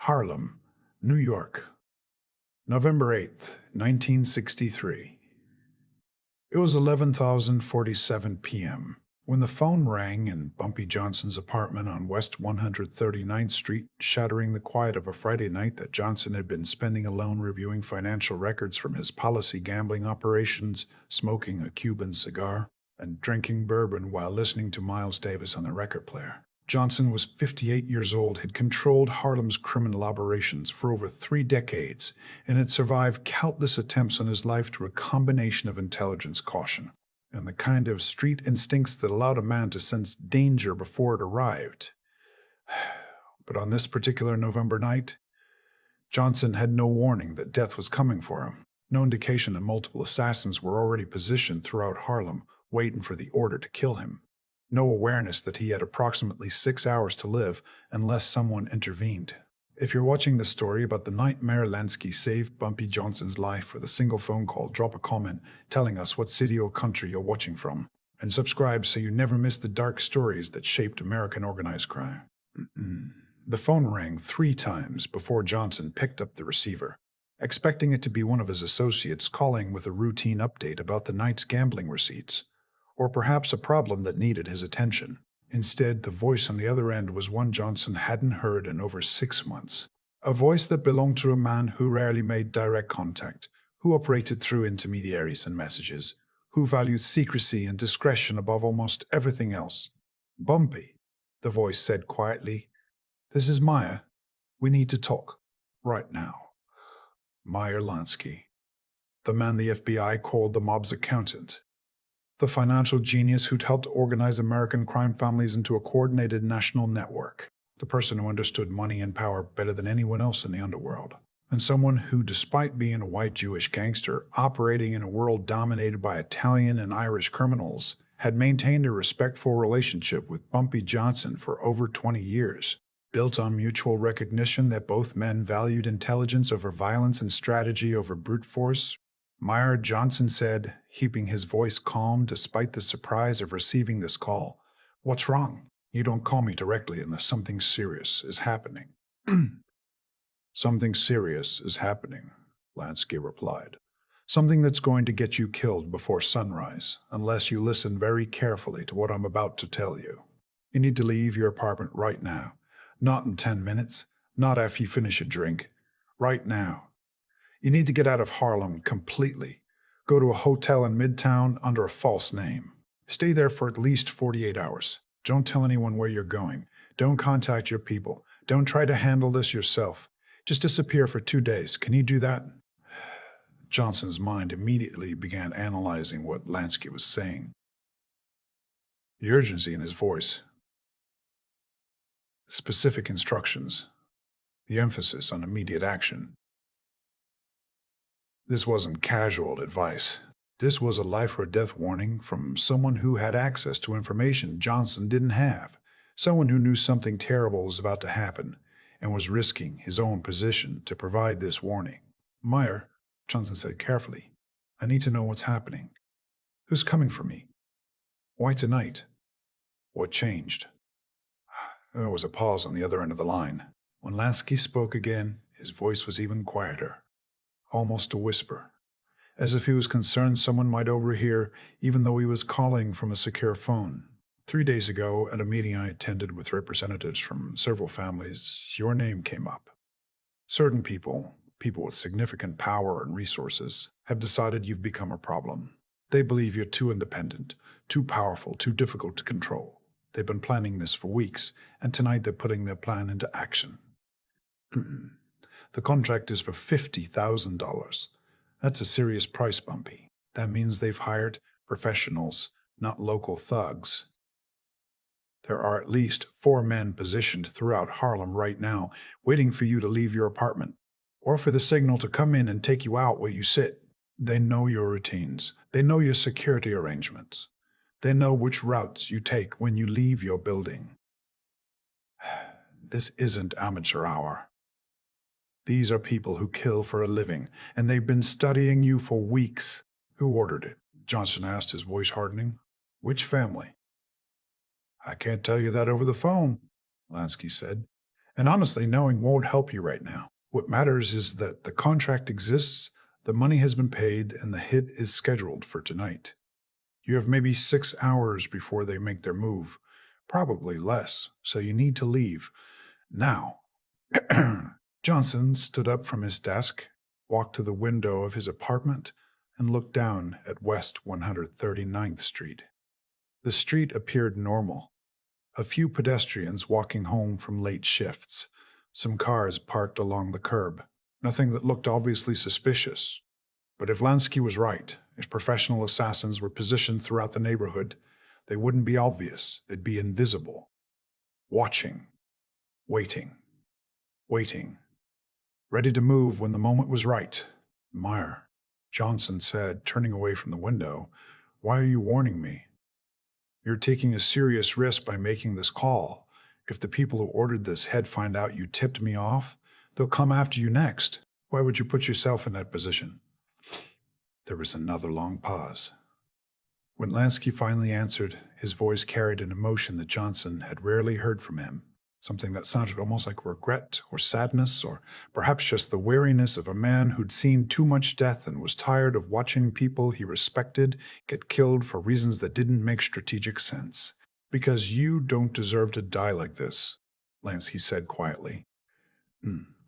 Harlem, New York, November 8th, 1963. It was 11:47 p.m. when the phone rang in Bumpy Johnson's apartment on West 139th Street, shattering the quiet of a Friday night that Johnson had been spending alone reviewing financial records from his policy gambling operations, smoking a Cuban cigar, and drinking bourbon while listening to Miles Davis on the record player. Johnson was 58 years old, had controlled Harlem's criminal operations for over 3 decades, and had survived countless attempts on his life through a combination of intelligence, caution, and the kind of street instincts that allowed a man to sense danger before it arrived. But on this particular November night, Johnson had no warning that death was coming for him, no indication that multiple assassins were already positioned throughout Harlem, waiting for the order to kill him. No awareness that he had approximately 6 hours to live unless someone intervened. If you're watching this story about the night Meyer Lansky saved Bumpy Johnson's life with a single phone call, drop a comment telling us what city or country you're watching from, and subscribe so you never miss the dark stories that shaped American organized crime. The phone rang 3 times before Johnson picked up the receiver, expecting it to be one of his associates calling with a routine update about the night's gambling receipts, or perhaps a problem that needed his attention. Instead, the voice on the other end was one Johnson hadn't heard in over 6 months. A voice that belonged to a man who rarely made direct contact, who operated through intermediaries and messages, who valued secrecy and discretion above almost everything else. "Bumpy," the voice said quietly. "This is Meyer. We need to talk. Right now." Meyer Lansky, the man the FBI called the mob's accountant. The financial genius who'd helped organize American crime families into a coordinated national network. The person who understood money and power better than anyone else in the underworld. And someone who, despite being a white Jewish gangster operating in a world dominated by Italian and Irish criminals, had maintained a respectful relationship with Bumpy Johnson for over 20 years, built on mutual recognition that both men valued intelligence over violence and strategy over brute force. Meyer Johnson said, keeping his voice calm despite the surprise of receiving this call, "What's wrong? You don't call me directly unless something serious is happening." "Something serious is happening," Lansky replied. "Something that's going to get you killed before sunrise, unless you listen very carefully to what I'm about to tell you. You need to leave your apartment right now. Not in 10 minutes, not after you finish a drink. Right now. You need to get out of Harlem completely. Go to a hotel in Midtown under a false name. Stay there for at least 48 hours. Don't tell anyone where you're going. Don't contact your people. Don't try to handle this yourself. Just disappear for 2 days. Can you do that?" Johnson's mind immediately began analyzing what Lansky was saying. The urgency in his voice. Specific instructions. The emphasis on immediate action. This wasn't casual advice. This was a life or death warning from someone who had access to information Johnson didn't have, someone who knew something terrible was about to happen and was risking his own position to provide this warning. "Meyer," Johnson said carefully, "I need to know what's happening. Who's coming for me? Why tonight? What changed?" There was a pause on the other end of the line. When Lansky spoke again, his voice was even quieter. Almost a whisper, as if he was concerned someone might overhear, even though he was calling from a secure phone. 3 days ago, at a meeting I attended with representatives from several families, your name came up. Certain people with significant power and resources, have decided you've become a problem. They believe you're too independent, too powerful, too difficult to control. They've been planning this for weeks, and tonight they're putting their plan into action. The contract is for $50,000. That's a serious price, Bumpy. That means they've hired professionals, not local thugs. There are at least 4 men positioned throughout Harlem right now, waiting for you to leave your apartment, or for the signal to come in and take you out where you sit. They know your routines. They know your security arrangements. They know which routes you take when you leave your building. This isn't amateur hour. These are people who kill for a living, and they've been studying you for weeks. Who ordered it? Johnson asked, his voice hardening. Which family? I can't tell you that over the phone, Lansky said. And honestly, knowing won't help you right now. What matters is that the contract exists, the money has been paid, and the hit is scheduled for tonight. You have maybe 6 hours before they make their move, probably less, so you need to leave now. Johnson stood up from his desk, walked to the window of his apartment, and looked down at West 139th Street. The street appeared normal. A few pedestrians walking home from late shifts, some cars parked along the curb, nothing that looked obviously suspicious. But if Lansky was right, if professional assassins were positioned throughout the neighborhood, they wouldn't be obvious, they'd be invisible. Watching, waiting, waiting, ready to move when the moment was right. Meyer, Johnson said, turning away from the window, "Why are you warning me? You're taking a serious risk by making this call. If the people who ordered this head find out you tipped me off, they'll come after you next. Why would you put yourself in that position?" There was another long pause. When Lansky finally answered, his voice carried an emotion that Johnson had rarely heard from him, something that sounded almost like regret or sadness, or perhaps just the weariness of a man who'd seen too much death and was tired of watching people he respected get killed for reasons that didn't make strategic sense. "Because you don't deserve to die like this," Lansky said quietly.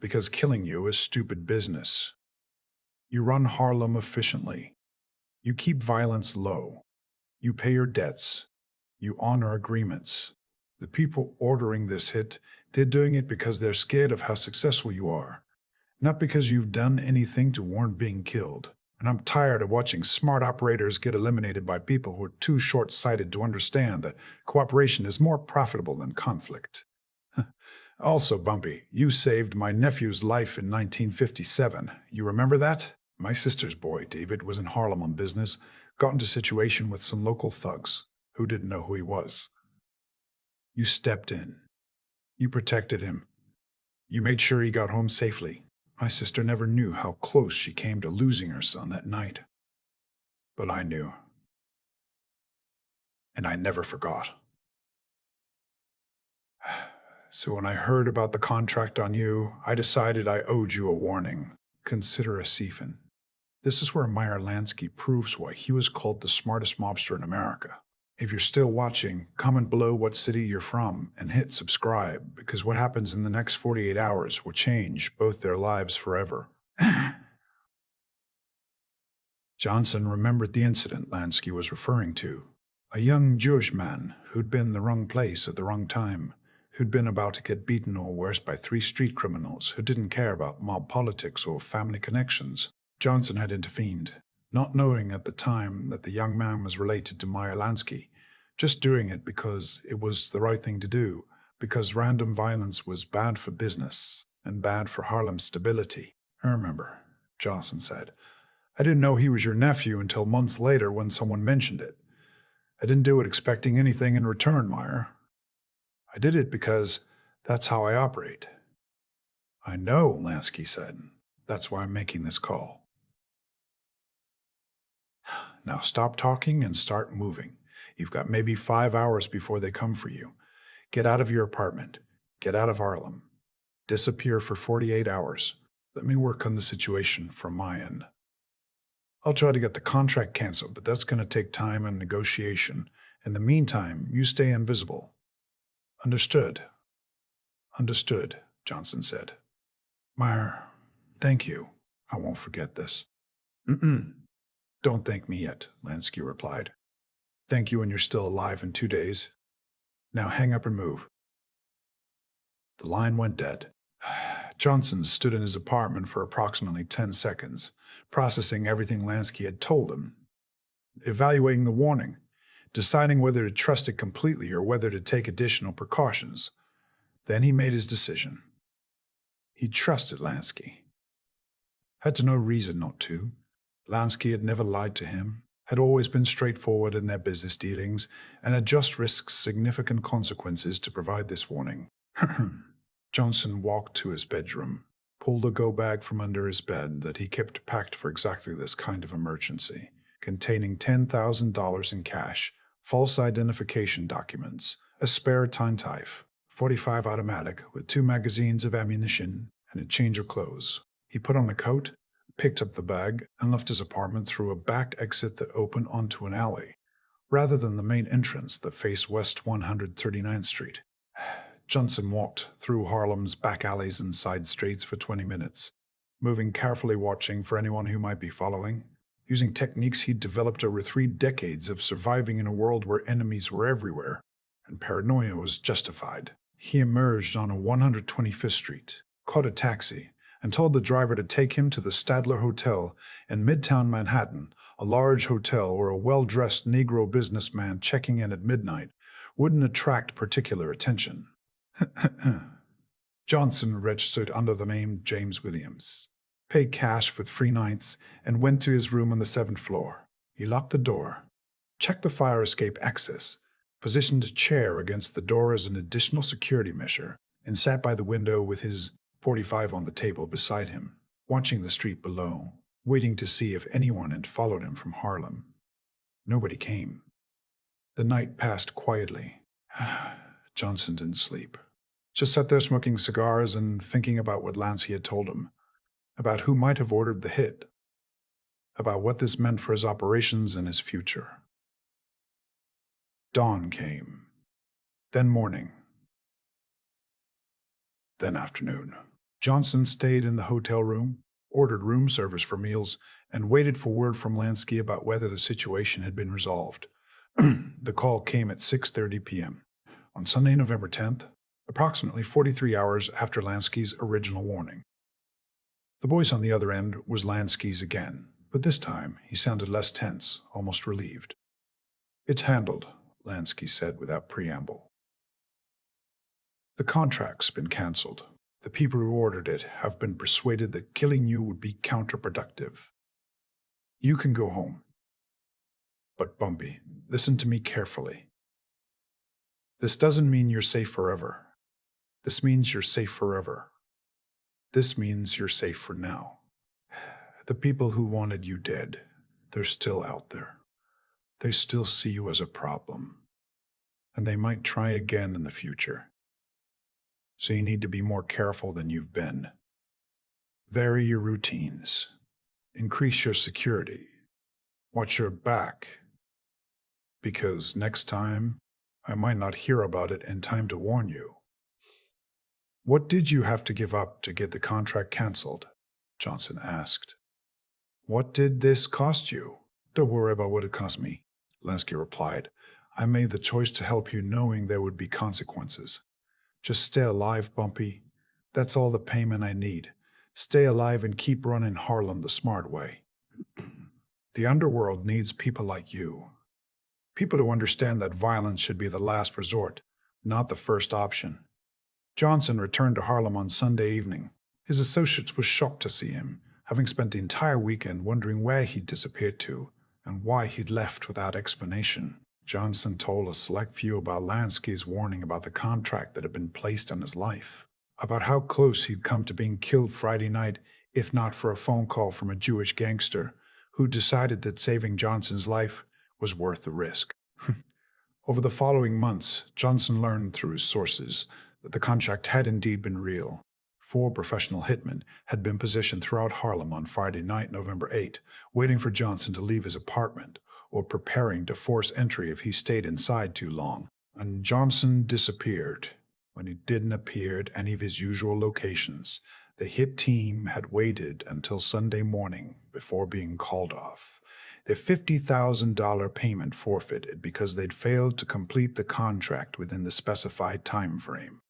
"Because killing you is stupid business. You run Harlem efficiently. You keep violence low. You pay your debts. You honor agreements. The people ordering this hit, they're doing it because they're scared of how successful you are, not because you've done anything to warrant being killed. And I'm tired of watching smart operators get eliminated by people who are too short-sighted to understand that cooperation is more profitable than conflict. Also, Bumpy, you saved my nephew's life in 1957. You remember that? My sister's boy, David, was in Harlem on business, got into a situation with some local thugs who didn't know who he was. You stepped in. You protected him. You made sure he got home safely. My sister never knew how close she came to losing her son that night. But I knew. And I never forgot. So when I heard about the contract on you, I decided I owed you a warning. Consider a siphon. This is where Meyer Lansky proves why he was called the smartest mobster in America. If you're still watching, comment below what city you're from and hit subscribe, because what happens in the next 48 hours will change both their lives forever. Johnson remembered the incident Lansky was referring to. A young Jewish man who'd been in the wrong place at the wrong time, who'd been about to get beaten or worse by 3 street criminals who didn't care about mob politics or family connections. Johnson had intervened, not knowing at the time that the young man was related to Meyer Lansky, just doing it because it was the right thing to do, because random violence was bad for business and bad for Harlem's stability. "I remember," Johnson said. "I didn't know he was your nephew until months later when someone mentioned it. I didn't do it expecting anything in return, Meyer. I did it because that's how I operate." "I know," Lansky said. "That's why I'm making this call. Now stop talking and start moving. You've got maybe 5 hours before they come for you. Get out of your apartment. Get out of Harlem. Disappear for 48 hours. Let me work on the situation from my end. I'll try to get the contract canceled, but that's going to take time and negotiation. In the meantime, you stay invisible." "Understood." "Understood," Johnson said. "Meyer, thank you. I won't forget this." "Don't thank me yet," Lansky replied. "Thank you when you're still alive in 2 days. Now hang up and move." The line went dead. Johnson stood in his apartment for approximately 10 seconds, processing everything Lansky had told him, evaluating the warning, deciding whether to trust it completely or whether to take additional precautions. Then he made his decision. He trusted Lansky. Had to no reason not to. Lansky had never lied to him, had always been straightforward in their business dealings, and had just risked significant consequences to provide this warning. Johnson walked to his bedroom, pulled a go-bag from under his bed that he kept packed for exactly this kind of emergency, containing $10,000 in cash, false identification documents, a spare tintype, .45 automatic with 2 magazines of ammunition and a change of clothes. He put on a coat, picked up the bag, and left his apartment through a back exit that opened onto an alley, rather than the main entrance that faced West 139th Street. Johnson walked through Harlem's back alleys and side streets for 20 minutes, moving carefully, watching for anyone who might be following, using techniques he'd developed over 3 decades of surviving in a world where enemies were everywhere, and paranoia was justified. He emerged on a 125th Street, caught a taxi, and told the driver to take him to the Stadler Hotel in Midtown Manhattan, a large hotel where a well-dressed Negro businessman checking in at midnight wouldn't attract particular attention. Johnson registered under the name James Williams, paid cash for 3 nights, and went to his room on the 7th floor. He locked the door, checked the fire escape access, positioned a chair against the door as an additional security measure, and sat by the window with his .45 on the table beside him, watching the street below, waiting to see if anyone had followed him from Harlem. Nobody came. The night passed quietly. Johnson didn't sleep. Just sat there smoking cigars and thinking about what Lansky had told him, about who might have ordered the hit, about what this meant for his operations and his future. Dawn came, then morning, then afternoon. Johnson stayed in the hotel room, ordered room service for meals, and waited for word from Lansky about whether the situation had been resolved. The call came at 6:30 p.m. on Sunday, November 10th, approximately 43 hours after Lansky's original warning. The voice on the other end was Lansky's again, but this time he sounded less tense, almost relieved. "It's handled," Lansky said without preamble. "The contract's been canceled. The people who ordered it have been persuaded that killing you would be counterproductive. You can go home. But Bumpy, listen to me carefully. This doesn't mean you're safe forever. This means you're safe forever. This means you're safe for now. The people who wanted you dead, they're still out there. They still see you as a problem. And they might try again in the future. So you need to be more careful than you've been. Vary your routines. Increase your security. Watch your back. Because next time, I might not hear about it in time to warn you." "What did you have to give up to get the contract canceled?" Johnson asked. "What did this cost you?" "Don't worry about what it cost me," Lansky replied. "I made the choice to help you knowing there would be consequences. Just stay alive, Bumpy. That's all the payment I need. Stay alive and keep running Harlem the smart way. The underworld needs people like you. People who understand that violence should be the last resort, not the first option." Johnson returned to Harlem on Sunday evening. His associates were shocked to see him, having spent the entire weekend wondering where he'd disappeared to and why he'd left without explanation. Johnson told a select few about Lansky's warning about the contract that had been placed on his life, about how close he'd come to being killed Friday night if not for a phone call from a Jewish gangster who decided that saving Johnson's life was worth the risk. Over the following months, Johnson learned through his sources that the contract had indeed been real. 4 professional hitmen had been positioned throughout Harlem on Friday night, November 8, waiting for Johnson to leave his apartment or preparing to force entry if he stayed inside too long. And Johnson disappeared. When he didn't appear at any of his usual locations, the hit team had waited until Sunday morning before being called off. Their $50,000 payment forfeited because they'd failed to complete the contract within the specified time frame.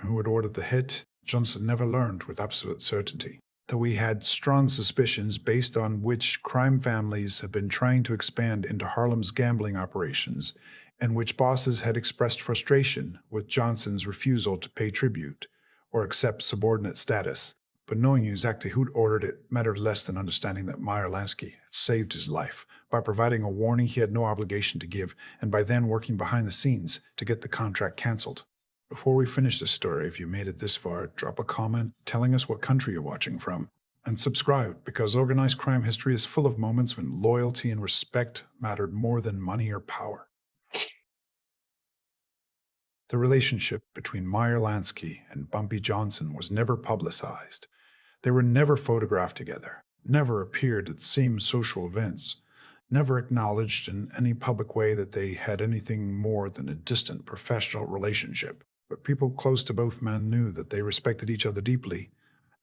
Who had ordered the hit? Johnson never learned with absolute certainty, though he had strong suspicions based on which crime families had been trying to expand into Harlem's gambling operations, and which bosses had expressed frustration with Johnson's refusal to pay tribute or accept subordinate status. But knowing exactly who'd ordered it mattered less than understanding that Meyer Lansky had saved his life by providing a warning he had no obligation to give, and by then working behind the scenes to get the contract canceled. Before we finish this story, if you made it this far, drop a comment telling us what country you're watching from, and subscribe, because organized crime history is full of moments when loyalty and respect mattered more than money or power. The relationship between Meyer Lansky and Bumpy Johnson was never publicized. They were never photographed together, never appeared at the same social events, never acknowledged in any public way that they had anything more than a distant professional relationship. But people close to both men knew that they respected each other deeply,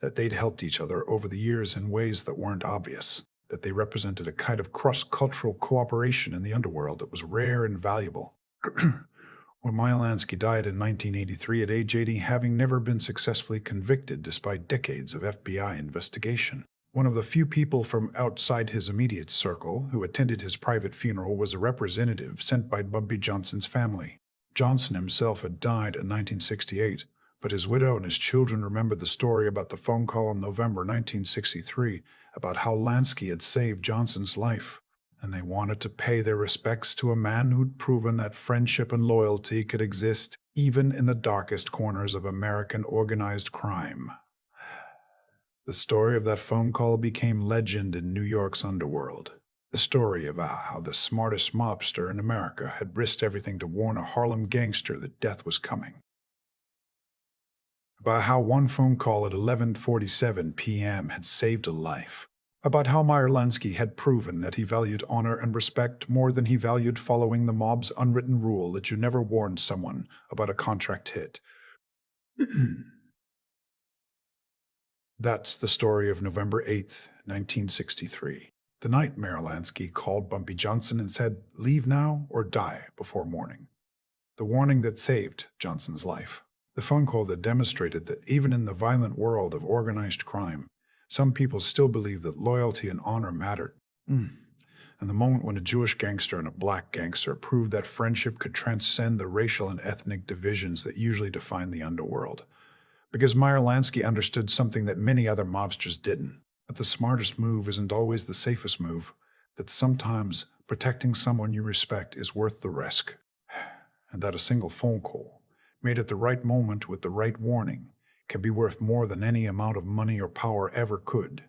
that they'd helped each other over the years in ways that weren't obvious, that they represented a kind of cross-cultural cooperation in the underworld that was rare and valuable. When Meyer Lansky died in 1983 at age 80, having never been successfully convicted despite decades of FBI investigation. One of the few people from outside his immediate circle who attended his private funeral was a representative sent by Bumpy Johnson's family. Johnson himself had died in 1968, but his widow and his children remembered the story about the phone call in November 1963 about how Lansky had saved Johnson's life, and they wanted to pay their respects to a man who'd proven that friendship and loyalty could exist even in the darkest corners of American organized crime. The story of that phone call became legend in New York's underworld. The story about how the smartest mobster in America had risked everything to warn a Harlem gangster that death was coming. About how one phone call at 11:47 p.m. had saved a life. About how Meyer Lansky had proven that he valued honor and respect more than he valued following the mob's unwritten rule that you never warned someone about a contract hit. That's the story of November 8th, 1963. The night Meyer Lansky called Bumpy Johnson and said, "Leave now or die before morning." The warning that saved Johnson's life. The phone call that demonstrated that even in the violent world of organized crime, some people still believe that loyalty and honor mattered. And the moment when a Jewish gangster and a black gangster proved that friendship could transcend the racial and ethnic divisions that usually define the underworld. Because Meyer Lansky understood something that many other mobsters didn't. That the smartest move isn't always the safest move. That sometimes protecting someone you respect is worth the risk. And that a single phone call, made at the right moment with the right warning, can be worth more than any amount of money or power ever could.